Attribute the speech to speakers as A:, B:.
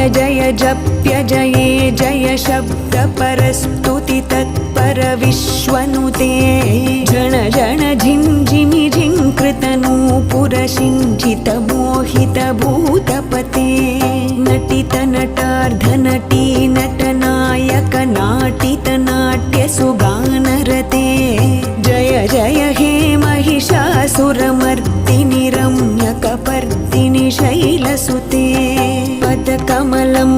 A: जय जप्य जये जय शब्द परस्तुति तत्पर विश्वनुते जन जन झिं झिमि झिंकृत नूपुर सिंचित मोहित भूतपते नटित नटार्ध नटी नटनायक नाटित नाट्य सुगानरते जय जय हे महिषासुरमर्दिनि रम्यकपर्दिनि शैलसुते पदकमलं